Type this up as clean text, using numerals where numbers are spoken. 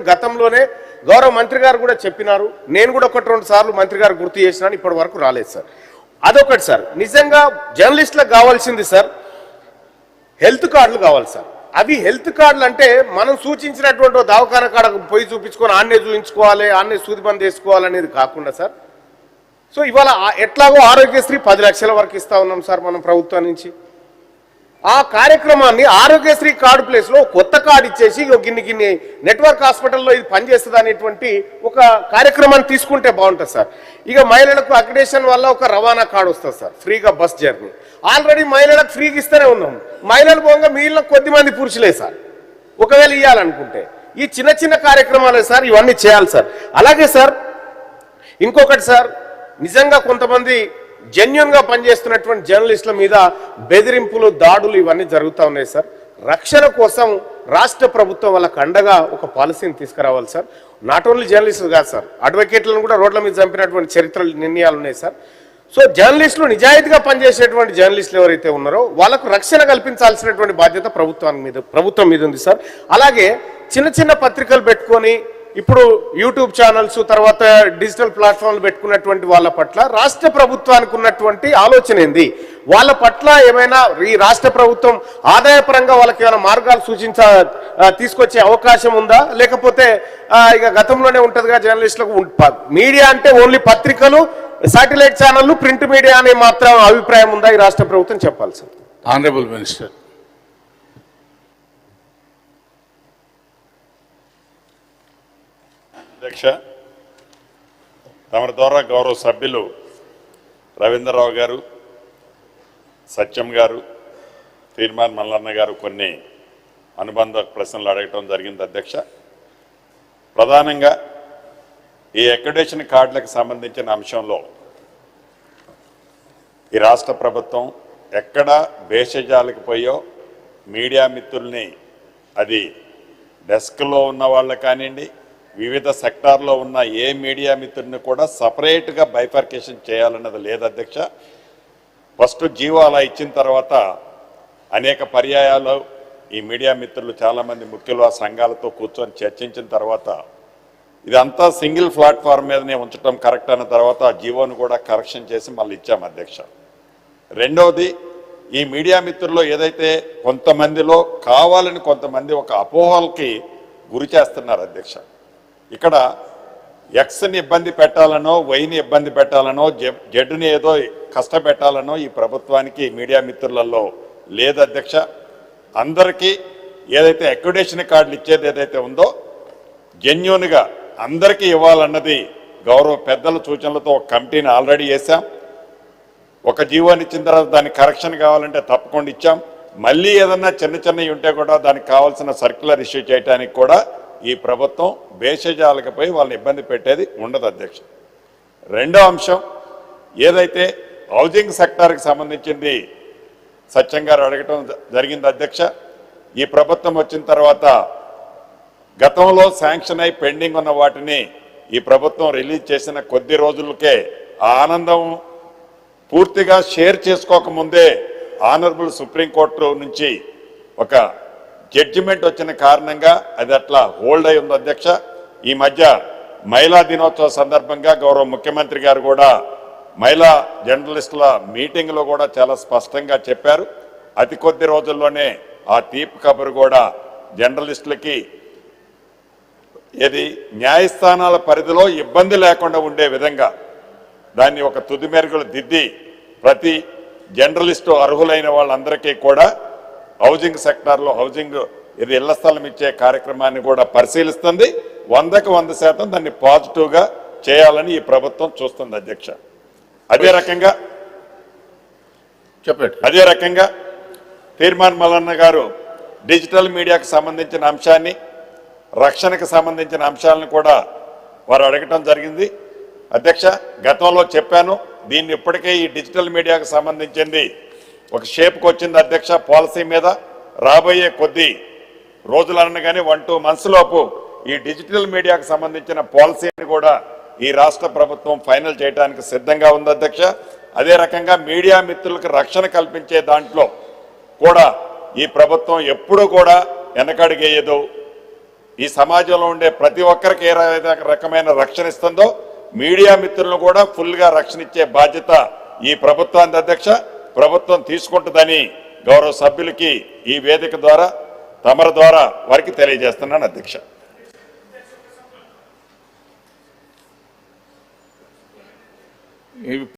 గతంలోనే గౌరవ మంత్రి గారు కూడా చెప్పినారు. నేను కూడా 1-2 సార్లు మంత్రి గారు గుర్తు చేసినాను, ఇప్పటి వరకు రాలేదు సార్. అదొకటి సార్. నిజంగా జర్నలిస్టులకు కావాల్సింది సార్ హెల్త్ కార్డులు కావాలి సార్. అవి హెల్త్ కార్డులు అంటే మనం సూచించినటువంటి దవాఖాన కాడ పోయి చూపించుకొని ఆన్నే చూపించుకోవాలి, ఆన్నే సూది బంద్ వేసుకోవాలనేది కాకుండా సార్. సో ఇవాళ ఎట్లాగో ఆరోగ్యశ్రీ 10 లక్షల వరకు ఇస్తా ఉన్నాం సార్ మనం ప్రభుత్వం నుంచి. ఆ కార్యక్రమాన్ని ఆరోగ్యశ్రీ కార్డు ప్లేస్లో కొత్త కార్డు ఇచ్చేసి గిన్ని నెట్వర్క్ హాస్పిటల్లో ఇది పనిచేస్తుంది అనేటువంటి ఒక కార్యక్రమాన్ని తీసుకుంటే బాగుంటుంది సార్. ఇక మహిళలకు అక్రిడేషన్ వల్ల ఒక రవాణా కార్డు వస్తుంది సార్, ఫ్రీగా బస్ జర్నీ. ఆల్రెడీ మహిళలకు ఫ్రీగా ఇస్తూనే ఉన్నాం. మహిళలు పోగా మిగిలిన కొద్దిమంది పురుషులే సార్ ఒకవేళ ఇవ్వాలనుకుంటే. ఈ చిన్న చిన్న కార్యక్రమాలే సార్, ఇవన్నీ చేయాలి సార్. అలాగే సార్ ఇంకొకటి సార్, నిజంగా కొంతమంది జెన్యున్గా పనిచేస్తున్నటువంటి జర్నలిస్టుల మీద బెదిరింపులు, దాడులు ఇవన్నీ జరుగుతూ ఉన్నాయి సార్. రక్షణ కోసం రాష్ట్ర ప్రభుత్వం వాళ్ళకు అండగా ఒక పాలసీని తీసుకురావాలి సార్. నాట్ ఓన్లీ జర్నలిస్టులు కాదు సార్, అడ్వకేట్లను కూడా రోడ్ల మీద చంపినటువంటి చరిత్రలు, నిర్ణయాలు ఉన్నాయి సార్. సో జర్నలిస్టులు, నిజాయితీగా పనిచేసేటువంటి జర్నలిస్టులు ఎవరైతే ఉన్నారో వాళ్ళకు రక్షణ కల్పించాల్సినటువంటి బాధ్యత ప్రభుత్వం మీద ఉంది సార్. అలాగే చిన్న చిన్న పత్రికలు పెట్టుకొని ఇప్పుడు యూట్యూబ్ ఛానల్స్, తర్వాత డిజిటల్ ప్లాట్ఫామ్లు పెట్టుకున్నటువంటి వాళ్ళ పట్ల రాష్ట్ర ప్రభుత్వానికి ఉన్నటువంటి ఆలోచన ఏంది? వాళ్ళ పట్ల ఏమైనా ఈ రాష్ట్ర ప్రభుత్వం ఆదాయపరంగా వాళ్ళకి ఏమైనా మార్గాలు తీసుకొచ్చే అవకాశం ఉందా? లేకపోతే ఇక గతంలోనే ఉంటుందిగా జర్నలిస్టులకు, మీడియా అంటే ఓన్లీ పత్రికలు, శాటిలైట్ ఛానళ్లు, ప్రింట్ మీడియా అనే మాత్రం అభిప్రాయం ఉందా ఈ రాష్ట్ర ప్రభుత్వం? చెప్పాలి సార్. Honourable minister. అధ్యక్ష, తమ ద్వారా గౌరవ సభ్యులు రవీంద్రరావు గారు, సత్యం గారు, తీర్మాన్ మల్లన్న గారు కొన్ని అనుబంధ ప్రశ్నలు అడగటం జరిగింది. అధ్యక్ష, ప్రధానంగా ఈ అక్రిడేషన్ కార్డులకు సంబంధించిన అంశంలో ఈ రాష్ట్ర ప్రభుత్వం ఎక్కడ భేషజాలకు పోయో మీడియా మిత్రుల్ని, అది డెస్క్లో ఉన్న వాళ్ళు కానివ్వండి, వివిధ సెక్టార్లో ఉన్న ఏ మీడియా మిత్రుడిని కూడా సపరేట్గా బైఫర్కేషన్ చేయాలన్నది లేదు అధ్యక్ష. ఫస్ట్ జీవో అలా ఇచ్చిన తర్వాత అనేక పర్యాయాలు ఈ మీడియా మిత్రులు చాలామంది ముఖ్యులు ఆ సంఘాలతో కూర్చొని చర్చించిన తర్వాత ఇదంతా సింగిల్ ప్లాట్ఫామ్ మీదనే ఉంచడం కరెక్ట్ అన్న తర్వాత ఆ జీవోను కూడా కరెక్షన్ చేసి మళ్ళీ ఇచ్చాము అధ్యక్ష. రెండవది, ఈ మీడియా మిత్రుల్లో ఏదైతే కొంతమందిలో కావాలని కొంతమంది ఒక అపోహలకి గురి చేస్తున్నారు అధ్యక్ష. ఇక్కడ ఎక్స్ని ఇబ్బంది పెట్టాలనో, వైని ఇబ్బంది పెట్టాలనో, జడ్డుని ఏదో కష్టపెట్టాలనో ఈ ప్రభుత్వానికి మీడియా మిత్రులలో లేదు అధ్యక్ష. అందరికీ ఏదైతే అక్రిడేషన్ కార్డులు ఇచ్చేది ఏదైతే ఉందో జెన్యూన్గా అందరికీ ఇవ్వాలన్నది గౌరవ పెద్దల సూచనలతో ఒక కమిటీని ఆల్రెడీ వేసాం. ఒక జీవోని ఇచ్చిన తర్వాత దానికి కరెక్షన్ కావాలంటే తప్పకుండా ఇచ్చాం. మళ్ళీ ఏదన్నా చిన్న చిన్నవి ఉంటే కూడా దానికి కావాల్సిన సర్క్యులర్ ఇష్యూ చేయడానికి కూడా ఈ ప్రభుత్వం భేషజాలకు పోయి వాళ్ళని ఇబ్బంది పెట్టేది ఉండదు అధ్యక్ష. రెండో అంశం, ఏదైతే హౌసింగ్ సెక్టార్కి సంబంధించింది సత్యం గారు అడగటం జరిగింది అధ్యక్ష. ఈ ప్రభుత్వం వచ్చిన తర్వాత గతంలో శాంక్షన్ అయి పెండింగ్ ఉన్న వాటిని ఈ ప్రభుత్వం రిలీజ్ చేసిన కొద్ది రోజులకే ఆ ఆనందం పూర్తిగా షేర్ చేసుకోకముందే ఆనరబుల్ సుప్రీంకోర్టు నుంచి ఒక జడ్జిమెంట్ వచ్చిన కారణంగా అది అట్లా హోల్డ్ అయి ఉంది అధ్యక్ష. ఈ మధ్య మహిళా దినోత్సవ సందర్భంగా గౌరవ ముఖ్యమంత్రి గారు కూడా మహిళా జర్నలిస్టుల మీటింగ్లో కూడా చాలా స్పష్టంగా చెప్పారు. అతి కొద్ది రోజుల్లోనే ఆ తీపి కబురు కూడా జర్నలిస్టులకి ఏది న్యాయస్థానాల పరిధిలో ఇబ్బంది లేకుండా ఉండే విధంగా దాన్ని ఒక తుది మెరుగులు దిద్ది ప్రతి జర్నలిస్టు అర్హులైన వాళ్ళందరికీ కూడా హౌసింగ్ సెక్టార్లో హౌసింగ్ ఇది ఇళ్ల స్థలం ఇచ్చే కార్యక్రమాన్ని కూడా పరిశీలిస్తుంది. 100కి 100% దాన్ని పాజిటివ్గా చేయాలని ఈ ప్రభుత్వం చూస్తుంది అధ్యక్ష. అదే రకంగా తీర్మాన్ మల్లన్న గారు డిజిటల్ మీడియాకు సంబంధించిన అంశాన్ని, రక్షణకు సంబంధించిన అంశాలను కూడా వారు అడగటం జరిగింది అధ్యక్ష. గతంలో చెప్పాను, దీన్ని ఇప్పటికే ఈ డిజిటల్ మీడియాకు సంబంధించింది ఒక షేప్కి వచ్చింది అధ్యక్ష. పాలసీ మీద రాబోయే కొద్ది రోజులు అనగానే 1-2 months లోపు ఈ డిజిటల్ మీడియాకు సంబంధించిన పాలసీని కూడా ఈ రాష్ట్ర ప్రభుత్వం ఫైనల్ చేయడానికి సిద్ధంగా ఉంది అధ్యక్ష. అదే రకంగా మీడియా మిత్రులకు రక్షణ కల్పించే దాంట్లో కూడా ఈ ప్రభుత్వం ఎప్పుడూ కూడా వెనకడుగేయదు. ఈ సమాజంలో ఉండే ప్రతి ఒక్కరికి ఏ రకమైన రక్షణ ఇస్తుందో మీడియా మిత్రులను కూడా ఫుల్గా రక్షణ ఇచ్చే బాధ్యత ఈ ప్రభుత్వానికి అధ్యక్ష ప్రభుత్వం తీసుకుంటుందని గౌరవ సభ్యులకి ఈ వేదిక ద్వారా తమర ద్వారా వారికి తెలియజేస్తున్నాను అధ్యక్ష.